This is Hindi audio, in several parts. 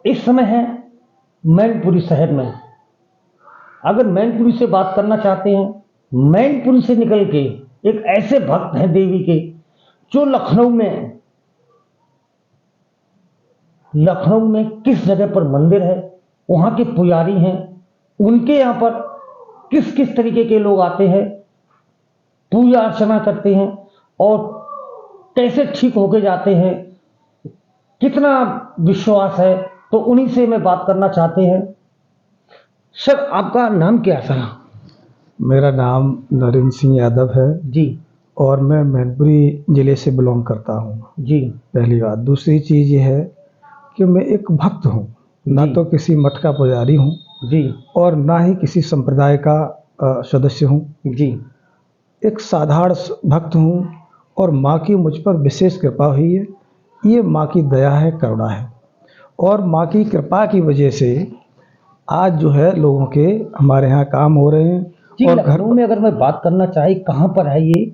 इस समय है मैनपुरी शहर में। अगर मैनपुरी से बात करना चाहते हैं, मैनपुरी से निकल के एक ऐसे भक्त हैं देवी के जो लखनऊ में किस जगह पर मंदिर है, वहाँ के पुजारी हैं, उनके यहाँ पर किस किस तरीके के लोग आते हैं, पूजा अर्चना करते हैं और कैसे ठीक होके जाते हैं, कितना विश्वास है, तो उन्हीं से मैं बात करना चाहते हैं। सर, आपका नाम क्या है सर? मेरा नाम नरेंद्र सिंह यादव है जी और मैं मैनपुरी ज़िले से बिलोंग करता हूँ। जी पहली बात। दूसरी चीज़ ये है कि मैं एक भक्त हूँ, ना जी तो किसी मठ का पुजारी हूँ जी और ना ही किसी संप्रदाय का सदस्य हूँ। जी एक साधारण भक्त हूँ और माँ की मुझ पर विशेष कृपा हुई है। ये माँ की दया है, करुणा है और माँ की कृपा की वजह से आज जो है लोगों के हमारे यहाँ काम हो रहे हैं। जी। और लखनऊ में अगर मैं बात करना चाहे, कहाँ पर है ये,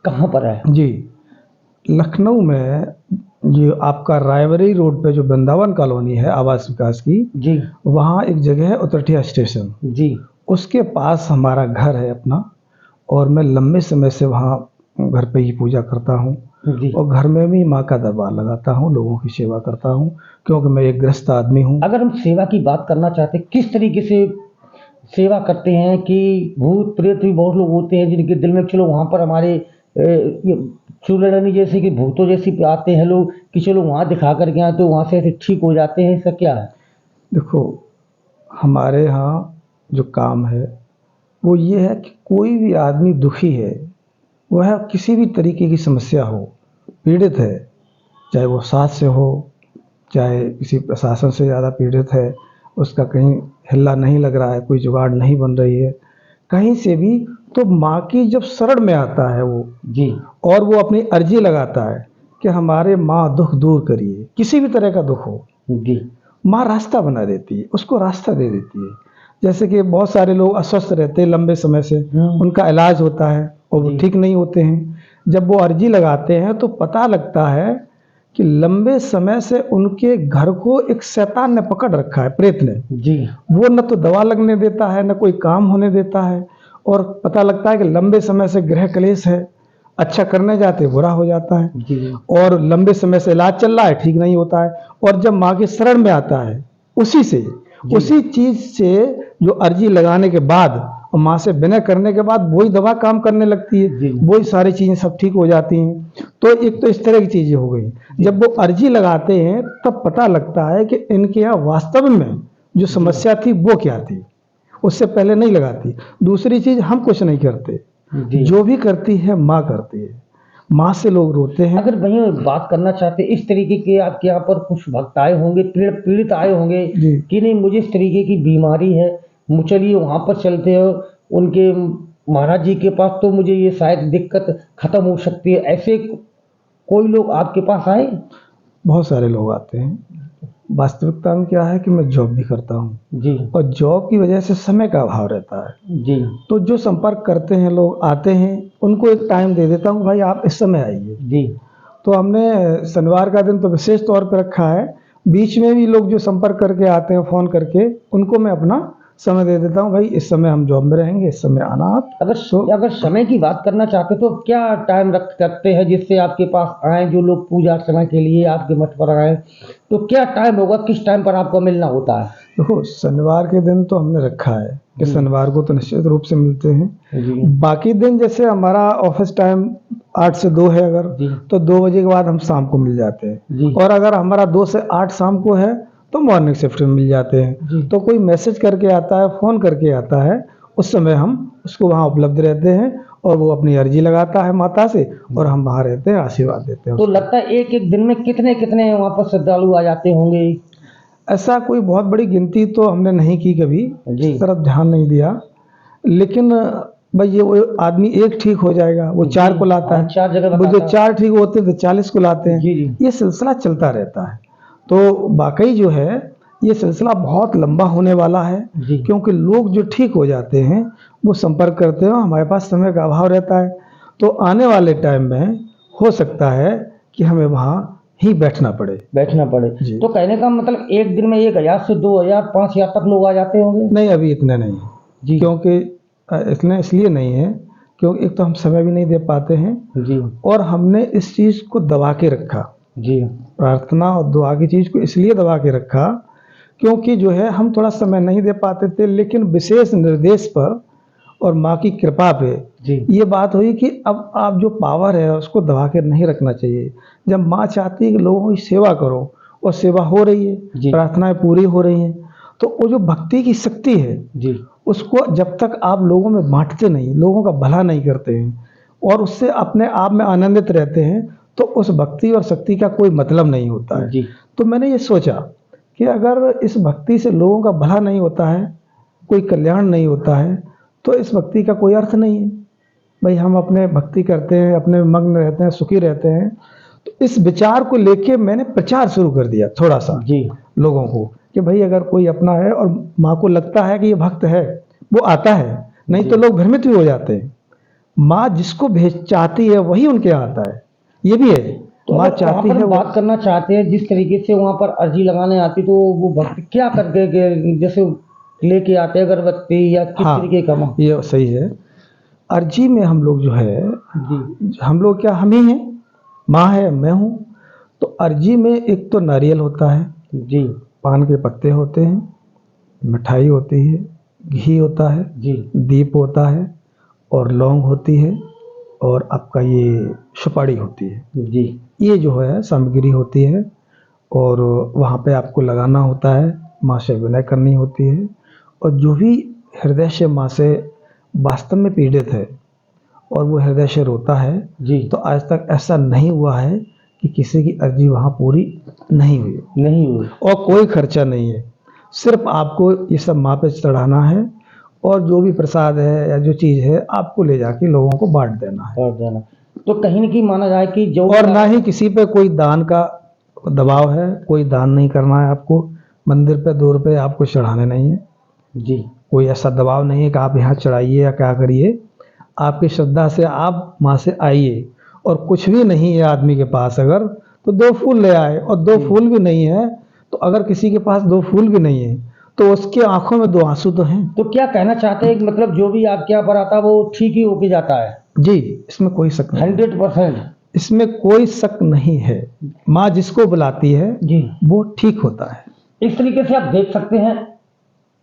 कहाँ पर है? जी, लखनऊ में जो आपका रायबरेली रोड पे जो वृंदावन कॉलोनी है आवास विकास की, जी वहाँ एक जगह है उतरठिया स्टेशन, जी उसके पास हमारा घर है अपना। और मैं लंबे समय से वहाँ घर पे ही पूजा करता हूँ जी। और घर में भी माँ का दरबार लगाता हूँ, लोगों की सेवा करता हूँ क्योंकि मैं एक गृहस्थ आदमी हूँ। अगर हम सेवा की बात करना चाहते हैं, किस तरीके से सेवा करते हैं कि भूत प्रेत भी बहुत लोग होते हैं जिनके दिल में चलो वहाँ पर हमारे चूड़नी जैसे कि भूतों जैसी आते हैं लोग कि चलो वहाँ दिखा कर गया तो वहाँ से ऐसे ठीक हो जाते हैं, इसका क्या है? देखो, हमारे यहाँ जो काम है वो ये है कि कोई भी आदमी दुखी है, वह किसी भी तरीके की समस्या हो, पीड़ित है, चाहे वो सांस से हो, चाहे किसी प्रशासन से ज़्यादा पीड़ित है, उसका कहीं हिल्ला नहीं लग रहा है, कोई जुगाड़ नहीं बन रही है, कहीं से भी, तो माँ की जब शरण में आता है वो जी और वो अपनी अर्जी लगाता है कि हमारे माँ दुख दूर करिए, किसी भी तरह का दुख हो, जी माँ रास्ता बना देती है, उसको रास्ता दे देती है। जैसे कि बहुत सारे लोग अस्वस्थ रहते हैं लंबे समय से, उनका इलाज होता है और वो जी। ठीक नहीं होते हैं। जब वो अर्जी लगाते हैं तो पता लगता है कि लंबे समय से उनके घर को एक शैतान ने पकड़ रखा है, प्रेत ने। जी वो न तो दवा लगने देता है, न कोई काम होने देता है और पता लगता है कि लंबे समय से गृह क्लेश है, अच्छा करने जाते बुरा हो जाता है जी और लंबे समय से इलाज चल रहा है, ठीक नहीं होता है। और जब माँ की शरण में आता है, उसी चीज से जो अर्जी लगाने के बाद और माँ से विनय करने के बाद वही दवा काम करने लगती है, वही सारी चीजें सब ठीक हो जाती हैं। तो एक तो इस तरह की चीजें हो गई। जब वो अर्जी लगाते हैं तब पता लगता है कि इनके यहाँ वास्तव में जो समस्या थी वो क्या थी, उससे पहले नहीं लगाती। दूसरी चीज, हम कुछ नहीं करते, जो भी करती है माँ करती है, माँ से लोग रोते हैं। अगर वहीं बात करना चाहते इस तरीके के, आपके यहाँ पर कुछ भक्त आए होंगे, पीड़ित आए होंगे कि नहीं मुझे इस तरीके की बीमारी है, चलिए वहाँ पर चलते हो उनके महाराज जी के पास, तो मुझे ये शायद दिक्कत खत्म हो सकती है, ऐसे कोई लोग आपके पास आए? बहुत सारे लोग आते हैं। वास्तविकता में क्या है कि मैं जॉब भी करता हूँ जी और जॉब की वजह से समय का अभाव रहता है जी। तो जो संपर्क करते हैं लोग आते हैं, उनको एक टाइम दे देता हूँ, भाई आप इस समय आइए जी। तो हमने शनिवार का दिन तो विशेष तौर पर रखा है। बीच में भी लोग जो संपर्क करके आते हैं फ़ोन करके, उनको मैं अपना समय दे देता हूँ, भाई इस समय हम जॉब में रहेंगे, इस समय आना आप। अगर समय की बात करना चाहते तो क्या टाइम रखते हैं जिससे आपके पास आए जो लोग पूजा अर्चना के लिए आपके मठ पर आए, तो क्या टाइम होगा, किस टाइम पर आपको मिलना होता है? देखो, शनिवार के दिन तो हमने रखा है कि शनिवार को तो निश्चित रूप से मिलते हैं। बाकी दिन जैसे हमारा ऑफिस टाइम 8 से 2 है अगर, तो 2 बजे के बाद हम शाम को मिल जाते हैं। और अगर हमारा 2 से 8 शाम को है तो मॉर्निंग शिफ्ट में मिल जाते हैं। तो कोई मैसेज करके आता है, फ़ोन करके आता है, उस समय हम उसको वहाँ उपलब्ध रहते हैं और वो अपनी अर्जी लगाता है माता से और हम वहाँ रहते हैं, आशीर्वाद देते हैं। तो लगता है एक एक दिन में कितने कितने वहाँ पर श्रद्धालु आ जाते होंगे? ऐसा कोई बहुत बड़ी गिनती तो हमने नहीं की कभी, इस तरफ ध्यान नहीं दिया, लेकिन भाई ये वो आदमी एक ठीक हो जाएगा, वो 4 को लाता है, 4 जगह वो जो 4 ठीक होते हैं तो 40 को लाते हैं। ये सिलसिला चलता रहता है। तो वाकई जो है ये सिलसिला बहुत लंबा होने वाला है, क्योंकि लोग जो ठीक हो जाते हैं वो संपर्क करते हैं, हमारे पास समय का अभाव रहता है। तो आने वाले टाइम में हो सकता है कि हमें वहाँ ही बैठना पड़े। बैठना पड़े। जी। तो कहने का मतलब एक दिन में 1000 से 2000 5000 तक लोग आ जाते होंगे? नहीं, अभी इतने नहीं है। जी। क्योंकि इतने इसलिए नहीं है क्योंकि एक तो हम समय भी नहीं दे पाते हैं जी। और हमने इस चीज़ को दबा के रखा। जी। प्रार्थना और दुआ की चीज़ को इसलिए दबा के रखा क्योंकि जो है हम थोड़ा समय नहीं दे पाते थे, लेकिन विशेष निर्देश पर और माँ की कृपा पे जी। ये बात हुई कि अब आप जो पावर है उसको दबा के नहीं रखना चाहिए। जब माँ चाहती है कि लोगों की सेवा करो और सेवा हो रही है, जी। प्रार्थनाएं पूरी हो रही हैं, तो वो जो भक्ति की शक्ति है जी। उसको जब तक आप लोगों में बांटते नहीं, लोगों का भला नहीं करते हैं और उससे अपने आप में आनंदित रहते हैं, तो उस भक्ति और शक्ति का कोई मतलब नहीं होता है। जी। तो मैंने ये सोचा कि अगर इस भक्ति से लोगों का भला नहीं होता है, कोई कल्याण नहीं होता है, तो इस भक्ति का कोई अर्थ नहीं है। भाई हम अपने भक्ति करते हैं, अपने मग्न रहते हैं, सुखी रहते हैं। तो इस विचार को लेके मैंने प्रचार शुरू कर दिया थोड़ा सा जी। लोगों को कि भाई अगर कोई अपना है और माँ को लगता है कि ये भक्त है, वो आता है, नहीं तो लोग भ्रमित भी हो जाते हैं। माँ जिसको भेज चाहती है वही उनके यहाँ आता है, ये भी है। तो माँ अगर वहाँ चाहती पर है हम बात करना चाहते हैं, जिस तरीके से वहाँ पर अर्जी लगाने आती, तो वो भक्त क्या करके जैसे लेके आते हैं अगरबत्ती या किस हाँ, तरीके का? ये सही है। अर्जी में हम लोग जो है, जी। हम लोग क्या, हम ही हैं, माँ है, मैं हूँ। तो अर्जी में एक तो नारियल होता है, जी। पान के पत्ते होते हैं, मिठाई होती है, घी होता है, जी। दीप होता है और लौंग होती है और आपका ये सुपारी होती है। जी। ये जो है सामग्री होती है और वहाँ पे आपको लगाना होता है, माँ से विनय करनी होती है। और जो भी हृदय से माँ से वास्तव में पीड़ित है और वो हृदय से रोता है, जी। तो आज तक ऐसा नहीं हुआ है कि किसी की अर्जी वहाँ पूरी नहीं हुई। नहीं हुई। और कोई खर्चा नहीं है, सिर्फ आपको ये सब माँ पे चढ़ाना है और जो भी प्रसाद है या जो चीज़ है आपको ले जाके लोगों को बांट देना है। और देना। तो कहीं न कहीं माना जाए कि जो और ना ही किसी पे कोई दान का दबाव है, कोई दान नहीं करना है आपको। मंदिर पे 2 रुपये आपको चढ़ाने नहीं है। जी। कोई ऐसा दबाव नहीं है कि आप यहाँ चढ़ाइए या क्या करिए। आपकी श्रद्धा से आप माँ से आइए और कुछ भी नहीं है आदमी के पास अगर, तो 2 फूल ले आए, और 2 फूल भी नहीं है तो अगर किसी के पास 2 फूल भी नहीं है तो उसके आंखों में 2 आंसू तो हैं। तो क्या कहना चाहते हैं कि मतलब जो भी आपके यहाँ पर आता है वो ठीक ही होके जाता है? जी, इसमें कोई शक नहीं, 100%? इसमें कोई शक नहीं है। माँ जिसको बुलाती है जी। वो ठीक होता है। इस तरीके से आप देख सकते हैं,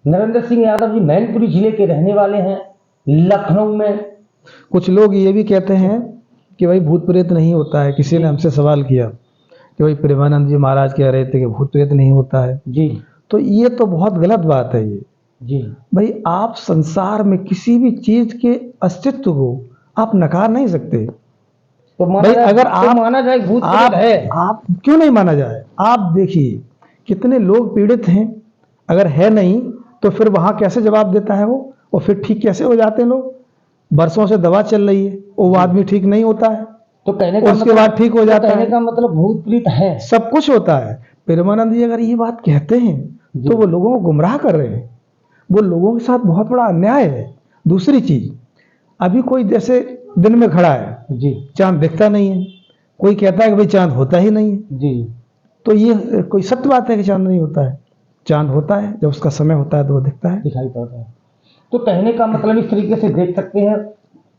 नरेंद्र सिंह यादव जी मैनपुरी जिले के रहने वाले हैं, लखनऊ में। कुछ लोग ये भी कहते हैं कि भाई भूत प्रेत नहीं होता है। किसी ने हमसे सवाल किया कि भाई प्रेमानंद जी महाराज कह रहे थे कि भूत प्रेत नहीं होता है। जी। तो ये तो बहुत गलत बात है। ये जी। भाई आप संसार में किसी भी चीज के अस्तित्व को आप नकार नहीं सकते। तो भाई अगर आप माना जाए भूत आप प्रेत है। आप क्यों नहीं माना जाए? आप देखिए कितने लोग पीड़ित हैं, अगर है नहीं तो फिर वहां कैसे जवाब देता है वो, और फिर ठीक कैसे हो जाते हैं लोग? बरसों से दवा चल रही है, वो आदमी ठीक नहीं होता है, तो कहने का उसके बाद ठीक हो जाता कहने है। का मतलब भूत प्रेत है, सब कुछ होता है। प्रेमानंद जी अगर ये बात कहते हैं तो वो लोगों को गुमराह कर रहे हैं, वो लोगों के साथ बहुत बड़ा अन्याय है। दूसरी चीज, अभी कोई जैसे दिन में खड़ा है, जी। चांद दिखता नहीं है, कोई कहता है कि भाई चांद होता ही नहीं है। जी। तो ये कोई सत्य बात है कि चांद नहीं होता है? चांद होता है, जब उसका समय होता है तो वो दिखता है, दिखाई पड़ता है। तो कहने का मतलब इस तरीके से देख सकते हैं,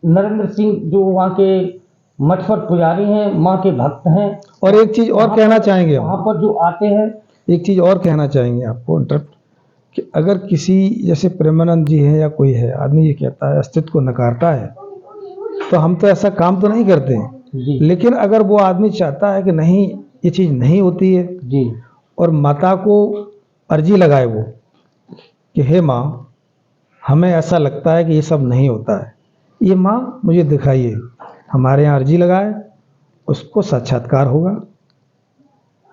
नरेंद्र सिंह जो वहाँ के मठ पर पुजारी हैं, माँ के भक्त हैं। और एक चीज और कहना चाहेंगे हम, वहाँ पर जो आते हैं, एक चीज और कहना चाहेंगे आपको इंटरप्ट, कि अगर किसी जैसे प्रेमानंद जी है या कोई है, आदमी ये कहता है, अस्तित्व को नकारता है, तो हम तो ऐसा काम तो नहीं करते हैं। जी। लेकिन अगर वो आदमी चाहता है कि नहीं ये चीज नहीं होती है, जी। और माता को अर्जी लगाए वो कि हे माँ हमें ऐसा लगता है कि ये सब नहीं होता है, ये माँ मुझे दिखाइए, हमारे यहाँ अर्जी लगाए, उसको साक्षात्कार होगा।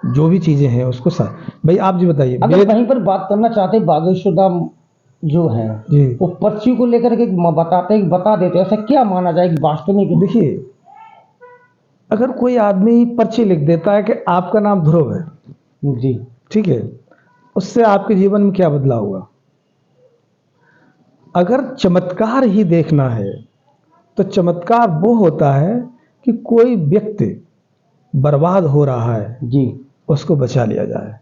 जो भी चीजें हैं उसको भाई आप जी बताइए। अगर कहीं पर बात करना चाहते हैं, बागेश्वर धाम जो है जी, वो पर्ची को लेकर के बताते हैं, बता देते हैं, ऐसा क्या माना जाए कि वास्तव में? देखिए अगर कोई आदमी पर्ची लिख देता है कि आपका नाम ध्रुव है, जी। ठीक है, उससे आपके जीवन में क्या बदलाव होगा? अगर चमत्कार ही देखना है तो चमत्कार वो होता है कि कोई व्यक्ति बर्बाद हो रहा है जी उसको बचा लिया जाए,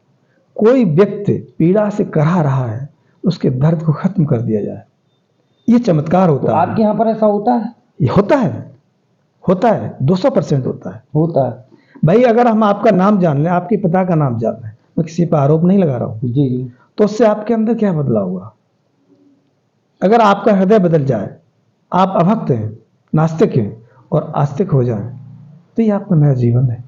कोई व्यक्ति पीड़ा से कराह रहा है उसके दर्द को खत्म कर दिया जाए। ये चमत्कार तो होता है। आपके यहाँ पर ऐसा होता है? ये होता है 200% होता है। होता है। भाई अगर हम आपका नाम जान लें, आपके पिता का नाम जान लें, मैं किसी पर आरोप नहीं लगा रहा हूं, जी जी। तो उससे आपके अंदर क्या बदलाव होगा? अगर आपका हृदय बदल जाए, आप अभक्त हैं, नास्तिक हैं और आस्तिक हो जाएं, तो ये आपका नया जीवन है,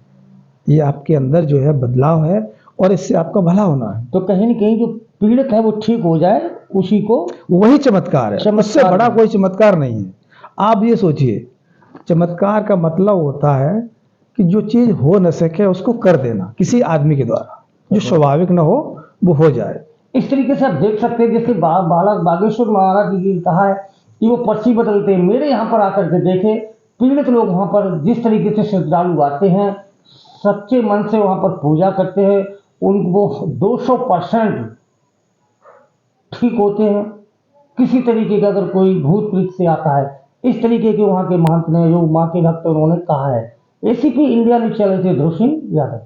ये आपके अंदर जो है बदलाव है और इससे आपका भला होना है। तो कहीं न कहीं जो पीड़ित है वो ठीक हो जाए, उसी को वही चमत्कार है, उससे बड़ा कोई चमत्कार नहीं है। आप ये सोचिए, चमत्कार का मतलब होता है कि जो चीज हो न सके उसको कर देना किसी आदमी के द्वारा, जो स्वाभाविक न हो वो हो जाए। इस तरीके से आप देख सकते हैं, जैसे बालक बागेश्वर महाराज जी ने कहा है कि वो पर्ची बदलते हैं। मेरे यहाँ पर आकर के देखें, पीड़ित लोग वहाँ पर जिस तरीके से श्रद्धालु आते हैं, सच्चे मन से वहाँ पर पूजा करते हैं, वो 200% ठीक होते हैं। किसी तरीके का अगर कोई भूत प्रेत से आता है, इस तरीके के वहाँ के महंत ने, जो माँ के भक्त उन्होंने कहा है। एसीपी इंडिया न्यूज़ चैनल से ध्रुव सिंह यादव।